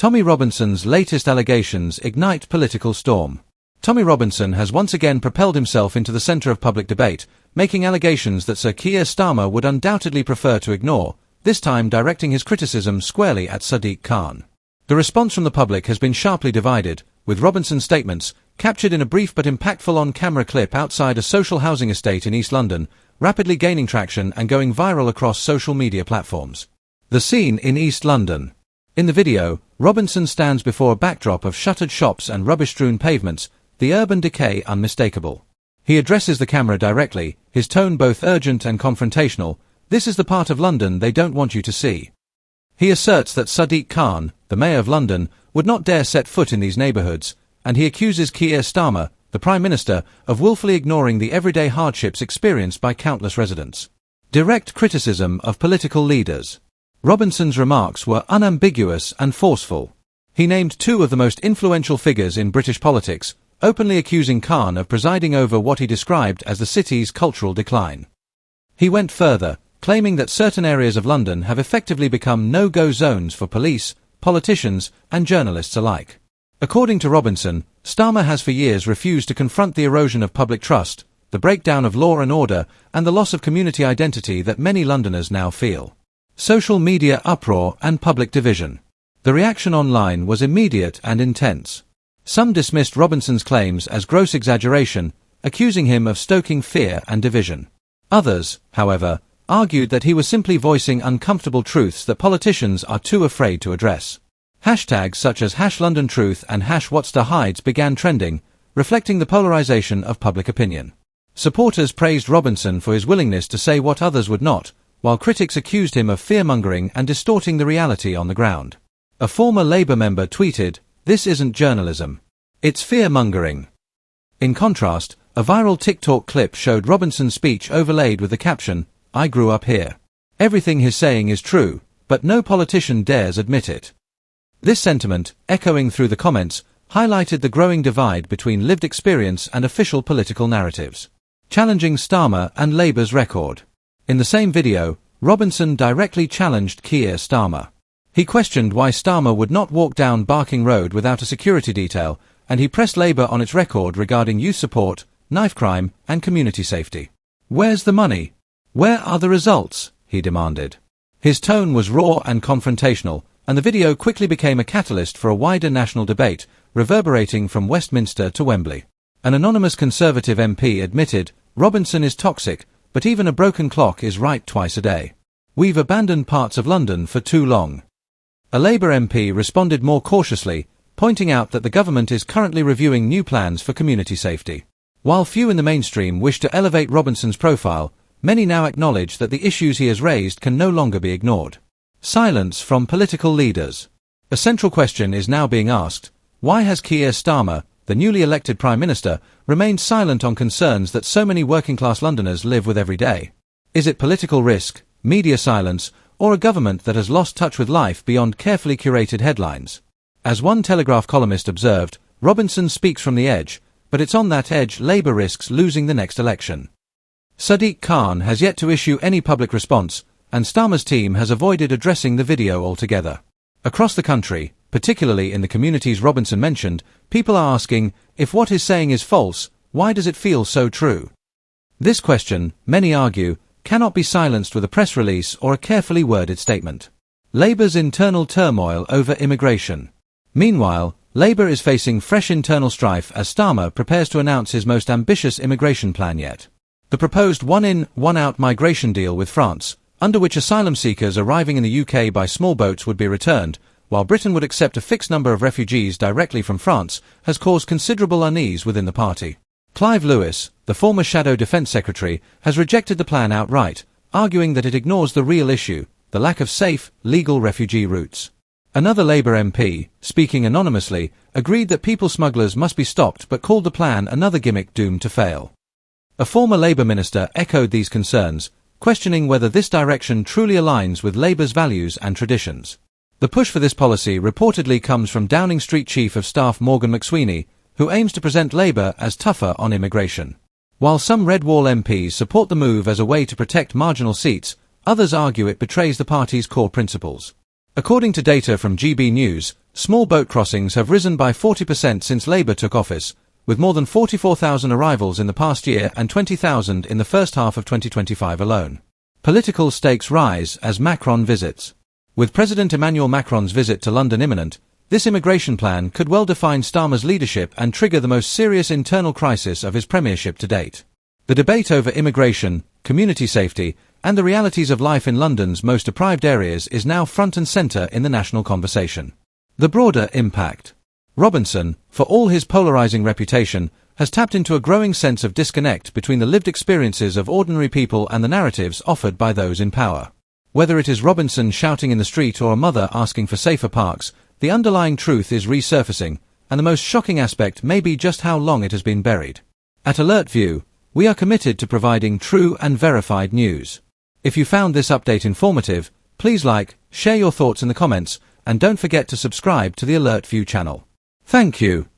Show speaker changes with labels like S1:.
S1: Tommy Robinson's latest allegations ignite political storm. Tommy Robinson has once again propelled himself into the center of public debate, making allegations that Sir Keir Starmer would undoubtedly prefer to ignore, this time directing his criticism squarely at Sadiq Khan. The response from the public has been sharply divided, with Robinson's statements, captured in a brief but impactful on-camera clip outside a social housing estate in East London, rapidly gaining traction and going viral across social media platforms. The scene in East London. In the video, Robinson stands before a backdrop of shuttered shops and rubbish-strewn pavements, the urban decay unmistakable. He addresses the camera directly, his tone both urgent and confrontational. This is the part of London they don't want you to see. He asserts that Sadiq Khan, the mayor of London, would not dare set foot in these neighbourhoods, and he accuses Keir Starmer, the Prime Minister, of willfully ignoring the everyday hardships experienced by countless residents. Direct criticism of political leaders. Robinson's remarks were unambiguous and forceful. He named two of the most influential figures in British politics, openly accusing Khan of presiding over what he described as the city's cultural decline. He went further, claiming that certain areas of London have effectively become no-go zones for police, politicians, and journalists alike. According to Robinson, Starmer has for years refused to confront the erosion of public trust, the breakdown of law and order, and the loss of community identity that many Londoners now feel. Social media uproar and public division. The reaction online was immediate and intense. Some dismissed Robinson's claims as gross exaggeration, accusing him of stoking fear and division. Others, however, argued that he was simply voicing uncomfortable truths that politicians are too afraid to address. Hashtags such as #LondonTruth and #What'sToHides began trending, reflecting the polarization of public opinion. Supporters praised Robinson for his willingness to say what others would not, while critics accused him of fear-mongering and distorting the reality on the ground. A former Labour member tweeted, "This isn't journalism. It's fear-mongering." In contrast, a viral Tik Tok clip showed Robinson's speech overlaid with the caption, "I grew up here. Everything he's saying is true, but no politician dares admit it." This sentiment, echoing through the comments, highlighted the growing divide between lived experience and official political narratives. Challenging Starmer and Labour's record. In the same video, Robinson directly challenged Keir Starmer. He questioned why Starmer would not walk down Barking Road without a security detail, and he pressed Labour on its record regarding youth support, knife crime, and community safety. "Where's the money? Where are the results?" he demanded. His tone was raw and confrontational, and the video quickly became a catalyst for a wider national debate, reverberating from Westminster to Wembley. An anonymous Conservative MP admitted, "Robinson is toxic, but even a broken clock is right twice a day. We've abandoned parts of London for too long." A Labour MP responded more cautiously, pointing out that the government is currently reviewing new plans for community safety. While few in the mainstream wish to elevate Robinson's profile, many now acknowledge that the issues he has raised can no longer be ignored. Silence from political leaders. A central question is now being asked: why has Keir Starmer, the newly elected Prime Minister, remained silent on concerns that so many working-class Londoners live with every day? Is it political risk, media silence, or a government that has lost touch with life beyond carefully curated headlines? As one Telegraph columnist observed, Robinson speaks from the edge, but it's on that edge Labour risks losing the next election. Sadiq Khan has yet to issue any public response, and Starmer's team has avoided addressing the video altogether. Across the country, particularly in the communities Robinson mentioned, people are asking, if what he's saying is false, why does it feel so true? This question, many argue, cannot be silenced with a press release or a carefully worded statement. Labour's internal turmoil over immigration. Meanwhile, Labour is facing fresh internal strife as Starmer prepares to announce his most ambitious immigration plan yet. The proposed one-in, one-out migration deal with France, under which asylum seekers arriving in the UK by small boats would be returned, while Britain would accept a fixed number of refugees directly from France, has caused considerable unease within the party. Clive Lewis, the former Shadow Defence Secretary, has rejected the plan outright, arguing that it ignores the real issue, the lack of safe, legal refugee routes. Another Labour MP, speaking anonymously, agreed that people smugglers must be stopped but called the plan another gimmick doomed to fail. A former Labour minister echoed these concerns, questioning whether this direction truly aligns with Labour's values and traditions. The push for this policy reportedly comes from Downing Street Chief of Staff Morgan McSweeney, who aims to present Labour as tougher on immigration. While some Red Wall MPs support the move as a way to protect marginal seats, others argue it betrays the party's core principles. According to data from GB News, small boat crossings have risen by 40% since Labour took office, with more than 44,000 arrivals in the past year and 20,000 in the first half of 2025 alone. Political stakes rise as Macron visits. With President Emmanuel Macron's visit to London imminent, this immigration plan could well define Starmer's leadership and trigger the most serious internal crisis of his premiership to date. The debate over immigration, community safety, and the realities of life in London's most deprived areas is now front and centre in the national conversation. The broader impact. Robinson, for all his polarising reputation, has tapped into a growing sense of disconnect between the lived experiences of ordinary people and the narratives offered by those in power. Whether it is Robinson shouting in the street or a mother asking for safer parks, the underlying truth is resurfacing, and the most shocking aspect may be just how long it has been buried. At Alert View, we are committed to providing true and verified news. If you found this update informative, please like, share your thoughts in the comments, and don't forget to subscribe to the Alert View channel. Thank you.